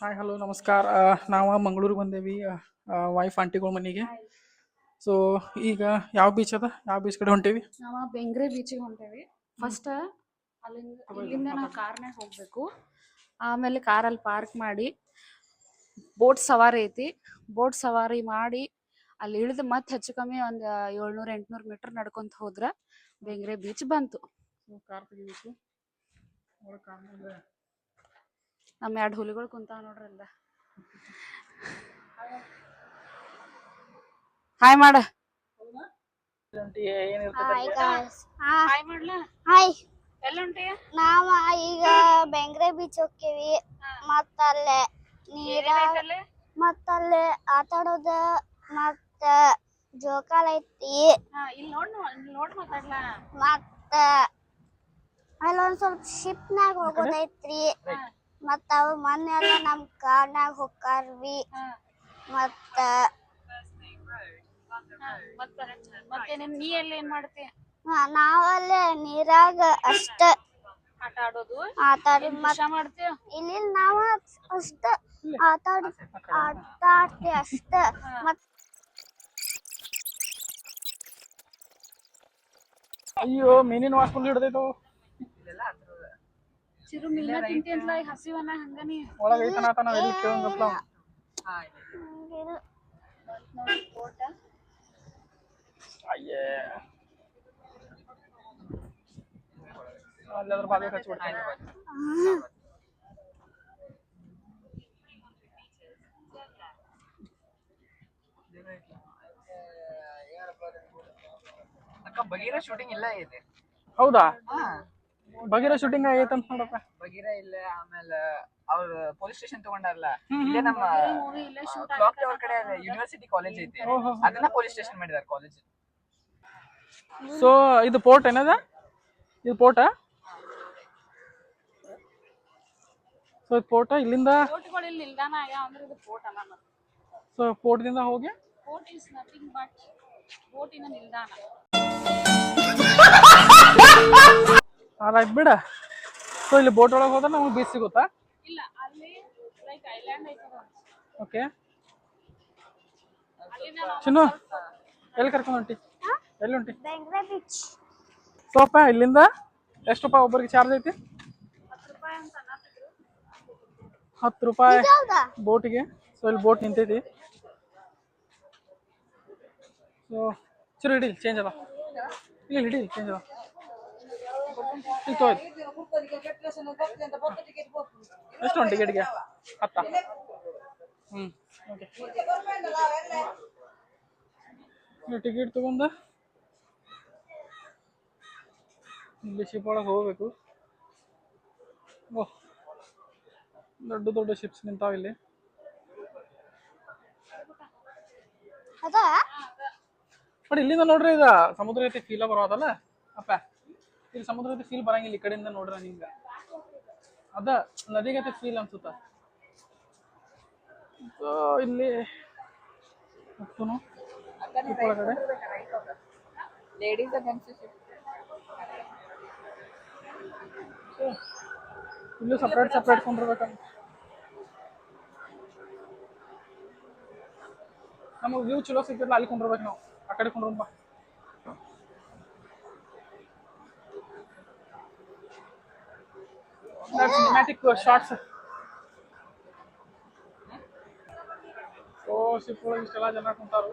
Hi hello ನಮಸ್ಕಾರ. ನಾವು ಮಂಗಳೂರಿಗೆ ಬಂದೇವಿ ವೈಫ್ ಆಂಟಿಗಳ ಮನೆಗೆ. ಸೊ ಈಗ ಯಾವ ಬೀಚ್ ಅದ, ಯಾವ ಬೀಚ್ ಕಡೆ ಹೊಂಟೇವಿ? ನಾವು ಬೆಂಗ್ರೆ ಬೀಚಿಗೆ ಹೊಂಟೇವಿ. ಫಸ್ಟ್ ಇಲ್ಲಿಂದ ನಾವು ಕಾರ್ನಾಗ ಹೋಗ್ಬೇಕು. ಆಮೇಲೆ ಕಾರಲ್ಲಿ ಪಾರ್ಕ್ ಮಾಡಿ ಬೋಟ್ ಸವಾರಿ ಐತಿ. ಬೋಟ್ ಸವಾರಿ ಮಾಡಿ ಅಲ್ಲಿ ಇಳಿದು ಮತ್ತೆ ಹೆಚ್ಚು ಕಮ್ಮಿ ಒಂದು 700-800 ಮೀಟರ್ ನಡ್ಕೊಂತ ಹೋದ್ರ ಬೆಂಗ್ರೆ ಬೀಚ್ ಬಂತು. ಕಾರ್ ತೆಗಿಬೇಕು. ನಮ್ಮ 2 ಹುಲಿಗಳು ಕುಂತಾವ ನೋಡ್ರಿ ಅಲ್ಲ. ಹಾಯ್ ಮಾಡ. ಹಾಯ್ ಎಲ್ಲ ಹೊಂಟಿಯ? ನಾವ ಈಗ ಬೆಂಗ್ರೆ ಬೀಚ್ ಹೋಗ್ತೀವಿ. ಮತ್ತಲ್ಲೇ ಮತ್ತಲ್ಲೇ ಆಟಾಡೋದ ಮತ್ತ ಜೋಕಾಲ ಐತಿ. ಮತ್ತ ಅಲ್ಲೊಂದ್ ಸ್ವಲ್ಪ ಶಿಪ್ನಾಗ ಹೋಗೋದೈತ್ರಿ. ಮತ್ತ ಅವ ಮೊನ್ನೆಲ್ಲ ನಮ್ ಕಾರ್ನಾಗ ಹೋಗ್ತಾರ್ವಿ. ಮತ್ತ ನೀ ಎಲ್ಲ ಏನ್ ಮಾಡ್ತಿ? ನಾವಲ್ಲೇ ನೀರಾಗ ಅಷ್ಟ ಆಟ ಆಡೋದು, ಆಟಾಡಿ ಮಾಡ್ತೀಯ? ಇಲ್ಲಿ ನಾವ ಅಷ್ಟ ಆಟಾಡ್ತಿ ಅಷ್ಟ. ಅಯ್ಯೋ ಮೀನಿನ ವಾಸ ಫುಲ್ ಹಿಡ್ದೈತು. ಚಿರು ಮೀನ ತಿಂತಿ ಅಂತ ಹಸಿವನ ಹಂಗನಿ ಒಳಗ ಐತನ ಆತ ನಾವ್ ಎಲ್ಲಿ ಕೇಳಂಗಪ್ಪ. ಅಯ್ಯೇ ಅಲ್ಲೆದ್ರ ಬಾಗ ಹಚ್ಚಿಬಿಡ್ತೀನಿ. ಬಗೀರಾ ಶೂಟಿಂಗ್ ಇಲ್ಲ ಇದೆ. ಹೌದಾ? ಬಗೀರಾ ಶೂಟಿಂಗ್ ಆಗೈತಂತ ನೋಡಪ್ಪ. ಬಗೀರಾ ಇಲ್ಲ. ಆಮೇಲೆ ಅವ್ರ ಪೊಲೀಸ್ ಸ್ಟೇಷನ್ ತಗೊಂಡಾರಲ್ಲ, ಇಲ್ಲೇ ನಮ್ಮ ಕ್ಲಾಕ್ ಟವರ್ ಕಡೆ ಯೂನಿವರ್ಸಿಟಿ ಕಾಲೇಜ್ ಐತಿ, ಅದನ್ನ ಪೊಲೀಸ್ ಸ್ಟೇಷನ್ ಮಾಡಿದಾರೆ ಕಾಲೇಜ್. ಸೊ ಇದು ಪೋರ್ಟ್ ಏನದ? ಇದು ಪೋರ್ಟ? ಸೊ ಇದು ಪೋರ್ಟ. ಇಲ್ಲಿಂದ ನಿಲ್ದಾಣ ಆಗ್ಯಾವ ಅಂದ್ರೆ ಇದು ಪೋರ್ಟ್ ಅನ್ನ. ಸೊ ಪೋರ್ಟ್ದಿಂದ ಹೋಗಿ ಪೋರ್ಟ್ ಇಸ್ ನಥಿಂಗ್ ಬಟ್ ಬೋಟಿನ ನಿಲ್ದಾಣ. ಅದಾಯ್ತು ಬಿಡ. ಸೊ ಇಲ್ಲಿ ಬೋಟ್ ಒಳಗೆ ಹೋದ್ರೆ ನಮಗೆ ಬೀಚ್ ಸಿಗುತ್ತಾ? ಇಲ್ಲ, ಅಲ್ಲಿ ಲೈಕ್ ಐಲ್ಯಾಂಡ್ ಐತೆ. ಓಕೆ. ಚಿನ್ನು ಎಲ್ಲಿ ಕರ್ಕೊಂಡು ಹೊಂಟಿ? ಎಲ್ಲಿ ಹೊಂಟಿ? ಬೆಂಗ್ರೆ ಬೀಚ್. ಸೋಪ ಇಲ್ಲಿಂದ ಎಷ್ಟು ರೂಪಾಯಿ ಒಬ್ಬರಿಗೆ ಚಾರ್ಜ್ ಐತಿ? 10 ರೂಪಾಯಿ ಅಂತ ಅನ್ನತ್ತಿದ್ರು. 10 ರೂಪಾಯಿ ಬೋಟಿಗೆ. ಸೊ ಇಲ್ಲಿ ಬೋಟ್ ನಿಂತೈತಿ. ಸೊ ಚಿರು ಹಿಡಿ, ಚೇಂಜ್ ಅದ. ಇಲ್ಲಿ ಹಿಡಿ, ಚೇಂಜ್ ಅದ. ಇಲ್ಲಿ ತೋಯ್ತು. ಎಷ್ಟು ಒಂದು ಟಿಕೆಟ್ಗೆ? 10. ಓಕೆ. ಟಿಕೆಟ್ ತಗೊಂಡು ಇಲ್ಲಿ ಶಿಪ್ ಒಳಗೆ ಹೋಗ್ಬೇಕು. ಓಹ್, ದೊಡ್ಡ ದೊಡ್ಡ ಶಿಪ್ಸ್ ನಿಂತಾವ ಇಲ್ಲಿ. ಬಟ್ ಇಲ್ಲಿಂದ ನೋಡ್ರಿ ಈಗ ಸಮುದ್ರ ರೀತಿ ಫೀಲ್ ಬರೋದಲ್ಲ ಅಪ್ಪ. ಇಲ್ಲಿ ಸಮುದ್ರ ರೀತಿ ಫೀಲ್ ಬರಂಗಿಲ್ಲ. ಈ ಕಡೆಯಿಂದ ನೋಡ್ರಿ ನಿಂಗ ಅದ ನದಿಗತೆ ಫೀಲ್ ಅನ್ಸುತ್ತ. ಸೊ ಇಲ್ಲಿ ಒಳಗಡೆ ಇಲ್ಲೂ ಸಪ್ರೇಟ್ ಕೊಂಡಿರ್ಬೇಕಂತ. ನಮಗೆ ವ್ಯೂ ಚಲೋ ಸಿಗ್ತಿಲ್ಲ, ಅಲ್ಲಿ ಕೊಂಡಿರ್ಬೇಕು ನಾವು. ಆ ಕಡೆ ಕೊಂಡ್ರೊಂಬ. Cinematic shorts. ಸೊ ಶಿಪ್ ಒಳಗೆ ಇಷ್ಟೆಲ್ಲ ಜನ ಕುಂತಾರು.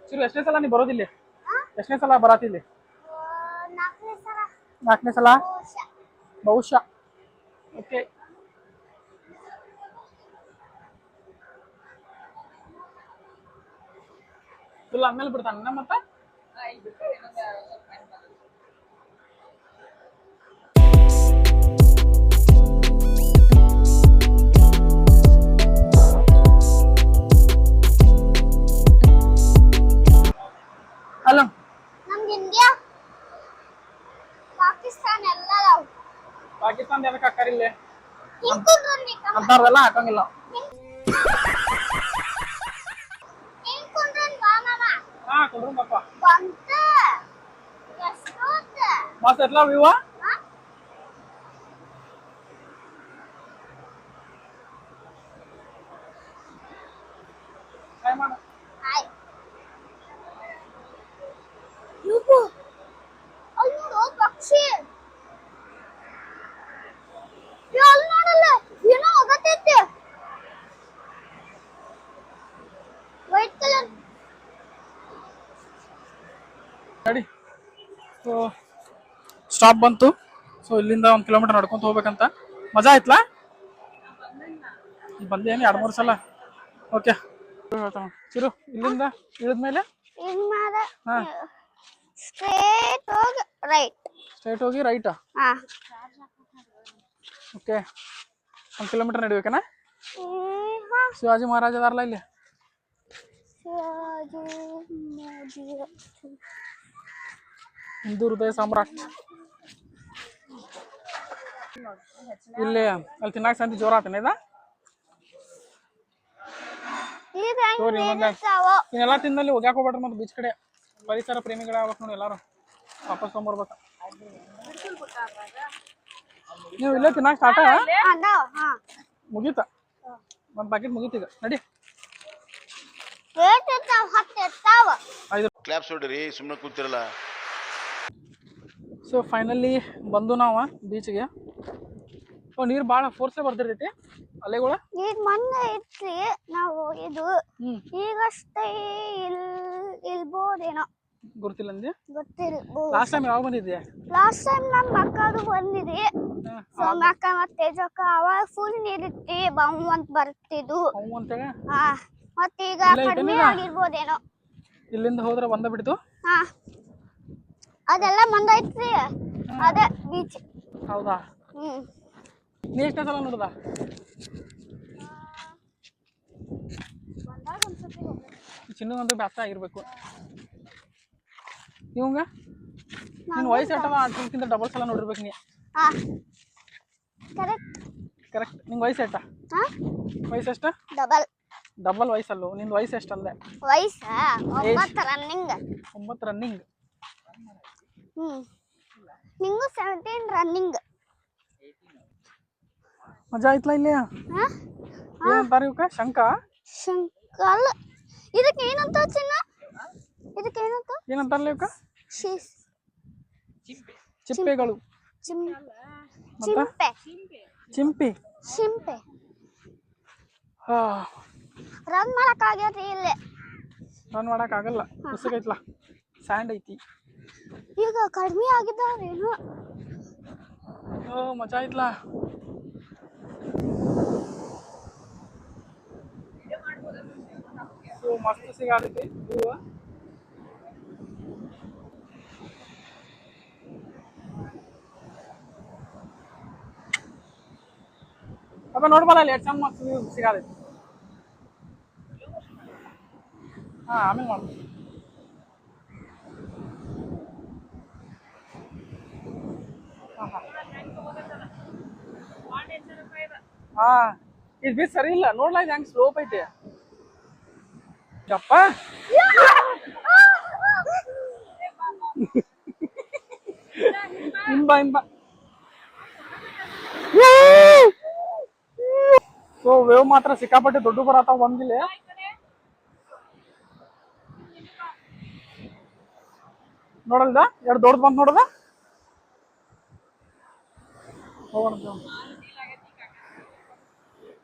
ಚಿರು ಎಷ್ಟನೇ ಸಲ ನೀ ಬರೋದಿಲ್ಲ? ಎಷ್ಟನೇ ಸಲ ಬರತ್ತಿಲ್ಲಿ? 4ನೇ ಸಲ ಬಹುಶಃ. ಓಕೆ. ಇಲ್ಲ ಆಮೇಲೆ ಬಿಡ್ತಾನ ಮತ್ತೆ. ಅಲ್ಲ ನಮ್ದು ಇಂಡಿಯಾ ಪಾಕಿಸ್ತಾನ ಎಲ್ಲ ಅದಾವ. ಪಾಕಿಸ್ತಾನ ಏನಕ್ಕೆ ಹಾಕಾರಿಲ್ಲ ಅಂತಾರಲ್ಲ, ಹಾಕಂಗಿಲ್ಲ. ಹಾ ಕೊಂಡ್ರೊಂಬಪ್ಪ. ಮಸ್ತ್ ಎತ್ಲ ವ್ಯೂವ? ಸೊ ಸ್ಟಾಪ್ ಬಂತು. ಸೊ ಇಲ್ಲಿಂದ 1 ಕಿಲೋಮೀಟರ್ ನಡ್ಕೊಂತ ಹೋಗ್ಬೇಕಂತ. ಮಜಾ ಆಯ್ತಲ್ಲ? ಬಂದೇನು 2-3 ಸಲ. ಓಕೆ ಚಿರು, ಇಲ್ಲಿಂದ ಇಳಿದ್ಮೇಲೆ ಹಾ ಸ್ಟ್ರೇಟ್ ಹೋಗಿ ರೈಟ್. ಸ್ಟ್ರೈಟ್ ಹೋಗಿ ರೈಟಾ? ಹಾ. ಓಕೆ 1 ಕಿಲೋಮೀಟರ್ ನಡಿಬೇಕನ? ಶಿವಾಜಿ ಮಹಾರಾಜ ಅದಾರಲ್ಲ ಇಲ್ಲಿ. ಹಿಂದೂ ಹೃದಯ ಸಾಮ್ರಾಟ್. ಇಲ್ಲಿ ಅಲ್ಲಿ ತಿನ್ನಾಕ ಸಂತಿ ಜೋರ ಆತನ ಇದ? ಇನ್ನೆಲ್ಲ ತಿಂದಲ್ಲಿ ಹೋಗ್ಯಾಕ ಹೋಗ್ಬೇಡ್ರಿ. ಮತ್ತೆ ಬೀಚ್ ಕಡೆ ಪರಿಸರ ಪ್ರೇಮಿಗಳ ಆಗ್ಬೇಕು ನೋಡಿ ಎಲ್ಲಾರು. ವಾಪಸ್ ತೊಗೊಂಬರ್ಬೇಕ. ನೀವು ಇಲ್ಲೇ ತಿನ್ನಾಕ ಸ್ಟಾರ್ಟ ಮುಗೀತ. ಒಂದು ಪ್ಯಾಕೆಟ್ ಮುಗೀತೀಗ. ನಡಿ. ಕ್ಲಾಪ್ಸ್ ಹೊಡ್ರಿ, ಸುಮ್ಮನೆ ಕೂತಿರಲ್ಲ. ಸೊ ಫೈನಲಿ ಬಂದು ನಾವು ಬೀಚ್ಗೆ. ನೀರು ಭಾಳ ಫೋರ್ಸೇ ಬರ್ದಿರ್ತೈತಿ ಅಲೆಗಳ. ನೀರ್ ಮೊನ್ನೆ ಇಟ್ರಿ ನಾವು ಇದು ಈಗಷ್ಟೇ ಇಲ್ಬೋದೇನೋ ಗೊತ್ತಿಲ್ಲ ಅಂದೆ. ಗೊತ್ತಿರ್ಬೋದು. ಲಾಸ್ಟ್ ಟೈಮ್ ಯಾವಾಗ ಬಂದಿದ್ದೆ? ಲಾಸ್ಟ್ ಟೈಮ್ ನಮ್ಮ ಅಕ್ಕದು ಬಂದಿದೆ. ಅಕ್ಕ ಮತ್ತೆ ತೇಜಕ್ಕ ಅವಾಗ ಫುಲ್ ನೀರಿಟ್ಟಿ ಬಮ್ ಅಂತ ಬರ್ತಿದ್ದು. ಅಂತೇಳಿ ಹಾ, ಮತ್ತೀಗ ಕಡಿಮೆ ಆಗಿರ್ಬೋದೇನೋ. ಇಲ್ಲಿಂದ ಹೋದ್ರೆ ಬಂದ ಬಿಡ್ತು. ಹಾ, ಅದೆಲ್ಲ ಬಂದೈತ್ರಿ. ಅದೇ ಬೀಚ್. ಹೌದಾ? ನೀ ಎಷ್ಟೇ ಸಲ ನೋಡ್ದ? ಚಿನ್ನಗಂತೂ ಬ್ಯಾಸ ಆಗಿರ್ಬೇಕು. ಇವಂಗ ನಿನ್ ವಯಸ್ಸು ಎಷ್ಟದ? ಅದಕ್ಕಿಂತ ಡಬಲ್ ಸಲ ನೋಡಿರ್ಬೇಕು ನೀ. ಕರೆಕ್ಟ್. ನಿಂಗೆ ವಯಸ್ಸು ಎಷ್ಟ? ವಯಸ್ಸು ಎಷ್ಟ? ಡಬಲ್ ವಯಸ್ಸಲ್ಲೂ. ನಿಂದು ವಯಸ್ಸು ಎಷ್ಟು ಅಂದೆ? ವಯಸ್ಸ 9 ರನ್ನಿಂಗ್. 9 ರನ್ನಿಂಗ್. ನಿಂಗೂ 17 ರನ್ನಿಂಗ್. ಮಜಾ ಆಯ್ತಲ್ಲ ಇಲ್ಲಿ? ಏನಂತಾರ ಇವಕ್ಕ? ಶಂಕ ಅಲ್ಲ, ಇದಕ್ಕೆ ಏನಂತ ಚಿನ್ನ? ಇದಕ್ಕೆ ಏನಂತ? ಏನಂತಾರಲ್ಲ ಇವಕ್ಕ? ಚಿಪ್ಪೆಗಳು. ಚಿಂಪೆ. ಚಿಂಪಿ. ಚಿಂಪೆ. ಹಾ, ರನ್ ಮಾಡಕ್ ಆಗೈತಿ ಇಲ್ಲಿ. ರನ್ ಮಾಡಕ್ ಆಗಲ್ಲ, ಉಸುಗೈತ್ಲ, ಸ್ಯಾಂಡ್ ಐತಿ. ಈಗ ಕಡಿಮೆ ಆಗಿದ್ದಾರೇನು? ಮಜಾ ಐತ್ಲ. ಮಸ್ತ್ ಸಿಗಾತೈತಿ ವ್ಯೂ. ಅಪ್ಪ ನೋಡ್ಬಲ್ಲ ಅಲ್ಲಿ ಎಷ್ಟು ಮಸ್ತ್ ವ್ಯೂ ಸಿಗಾತೈತಿ. ಹಾ, ಆಮೇಲೆ ಮಾಡು. ಹಾ, ಇದು ಬೀಚ್ ಸರಿ ಇಲ್ಲ. ನೋಡ್ಲಾ ಇದು ಹೆಂಗ್ ಸ್ಲೋಪ್ ಐತಿ. ಯಪ್ಪ, ಇಂಬ ಸೊ ವೇವ್ ಮಾತ್ರ ಸಿಕ್ಕಾಪಟ್ಟೆ ದೊಡ್ಡ ಬರತ್ತಾವ. ಒಂದಿಲ್ಲ ನೋಡಲ್ದ? ಎರಡು ದೊಡ್ಡ ಬಂದ್ ನೋಡದ.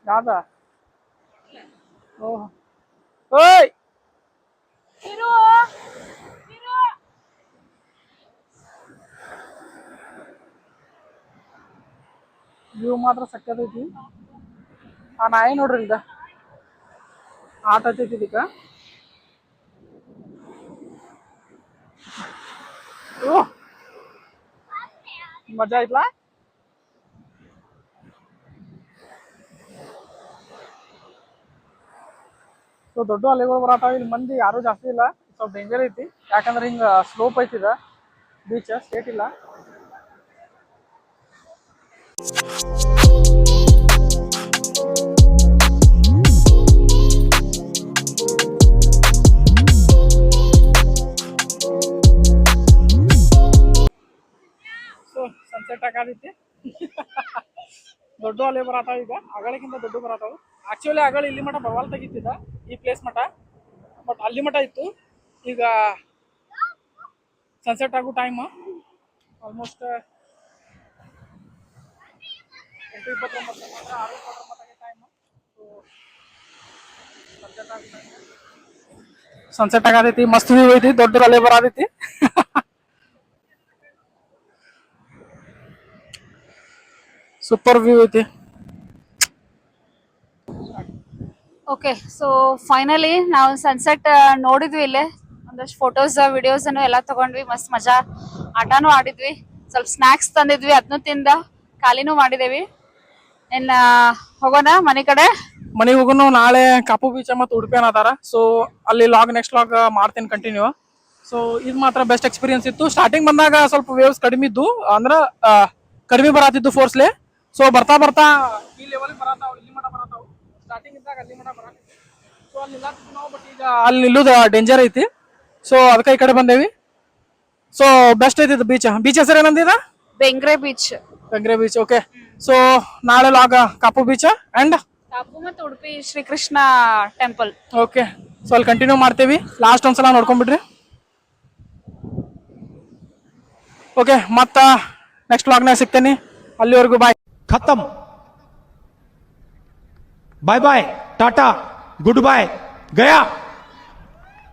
ಯಾವ್ದ? ಓಹ್, ಓಯ್ ವ್ಯೂ ಮಾತ್ರ ಸಕ್ಕದೈತಿ. ಆ ನಾಯಿ ನೋಡ್ರಿ ಇಲ್ದ ಆಟ ಹತ್ತೈತಿ ಇದಕ್ಕ. ಮಜಾ ಐತ್ಲಾ? ಸೊ ದೊಡ್ಡ ಅಲೆಗಳು ಬರತ್ತಾವ. ಇಲ್ಲಿ ಮಂದಿ ಯಾರು ಜಾಸ್ತಿ ಇಲ್ಲ. ಸ್ವಲ್ಪ ಡೇಂಜರ್ ಐತಿ, ಯಾಕಂದ್ರೆ ಹಿಂಗ ಸ್ಲೋಪ್ ಐತಿದ ಬೀಚ್, ಸ್ಟೇಟ್ ಇಲ್ಲ. ಸೊ ಸನ್ಸೆಟ್ ಆಗತೈತಿ. ದೊಡ್ಡ ಅಲೆ ಬರತ್ತಾವ ಈಗ. ಅಗಳಿಗಿಂತ ದೊಡ್ಡ ಬರತ್ತಾವ. ಆಕ್ಚುಲಿ ಅಗಳ ಇಲ್ಲಿ ಮಠ ಬವಾಲ್ ತೆಗಿತಿದ್ದ, ಈ ಪ್ಲೇಸ್ ಮಠ. ಬಟ್ ಅಲ್ಲಿ ಮಠ ಇತ್ತು. ಈಗ ಸನ್ಸೆಟ್ ಆಗೋ ಟೈಮ್ ಆಲ್ಮೋಸ್ಟ್ 8:29 ಟೈಮ್. ಸನ್ಸೆಟ್ ಆಗತೈತಿ. ಮಸ್ತ್ ವ್ಯೂ ಐತಿ. ದೊಡ್ಡ ಅಲೆ ಬರತೈತಿ. ಸೂಪರ್ ವ್ಯೂ ಐತಿ. ಓಕೆ, ಸೊ ಫೈನಲಿ ನಾವು ಸನ್ಸೆಟ್ ನೋಡಿದ್ವಿ ಇಲ್ಲೇ. ಒಂದಷ್ಟು ಫೋಟೋಸ್ ವಿಡಿಯೋಸ್ ಎಲ್ಲ ತಗೊಂಡ್ವಿ. ಮಸ್ತ್ ಮಜಾ, ಆಟನೂ ಆಡಿದ್ವಿ, ಸ್ವಲ್ಪ ಸ್ನಾಕ್ಸ್ ತಂದಿದ್ವಿ, ಅದನ್ನು ತಿಂದ ಖಾಲಿನೂ ಮಾಡಿದೇವಿ. ಇನ್ನ ಹೋಗೋಣ ಮನೆ ಕಡೆ. ಮನೆಗೆ ಹೋಗೋಣ. ನಾಳೆ ಕಾಪು ಬೀಚ್ ಮತ್ತು ಉಡುಪಿ ಅನ್ನತಾರ. ಸೊ ಅಲ್ಲಿ ನೆಕ್ಸ್ಟ್ ಲಾಗ್ ಮಾಡ್ತೀನಿ ಕಂಟಿನ್ಯೂ. ಸೊ ಇದು ಮಾತ್ರ ಬೆಸ್ಟ್ ಎಕ್ಸ್ಪೀರಿಯನ್ಸ್ ಇತ್ತು. ಸ್ಟಾರ್ಟಿಂಗ್ ಬಂದಾಗ ಸ್ವಲ್ಪ ವೇವ್ಸ್ ಕಡಿಮೆ ಇದ್ದು, ಅಂದ್ರೆ ಕಡಿಮೆ ಬರತ್ತಿದ್ದು ಫೋರ್ಸ್ಲೆ. ಸೊ ಬರ್ತಾ ಬರ್ತಾ ಈ ಲೆವೆಲ್ ಬರತ್ತಾವ, ಇಲ್ಲಿ ಮಟ್ಟ ಬರತ್ತಾವ. ಸ್ಟಾರ್ಟಿಂಗ್ ಇದ್ದಾಗ ಅಲ್ಲಿ ಮಟ್ಟ ಬರತ್ತಿತ್ತು. ಸೊ ಅಲ್ಲಿ ನಿಲ್ಲತ್ತಿದ್ದು ನಾವು, ಬಟ್ ಈಗ ಅಲ್ಲಿ ನಿಲ್ಲೋದು ಡೇಂಜರ್ ಐತಿ. ಸೊ ಅದಕ್ಕೆ ಈ ಕಡೆ ಬಂದೇವಿ. ಸೊ ಬೆಸ್ಟ್ ಐತಿ ಬೀಚ್. ಬೀಚ್ ಹೆಸರು ಏನಂದಿದ? Bengre beach. Bengre beach. Okay, so ನಾಳೆ ಲಾಗ್ ಕಾಪು ಬೀಚ್ ಅಂಡ್ ಕಾಪು ಮತ್ತು Udupi Srikrishna temple. Okay, so ಅಲ್ಲಿ ಕಂಟಿನ್ಯೂ ಮಾಡ್ತೀವಿ. ಲಾಸ್ಟ್ ಒಂದ್ಸಲ ನೋಡ್ಕೊಂಡ್ಬಿಡ್ರಿ. ಓಕೆ, ಮತ್ತ ನೆಕ್ಸ್ಟ್ ವ್ಲಾಗ್ನಾಗ ಸಿಗ್ತೇನೆ. ಅಲ್ಲಿವರೆಗೂ ಬಾಯ್. खत्म. Bye bye, tata, good bye, गया.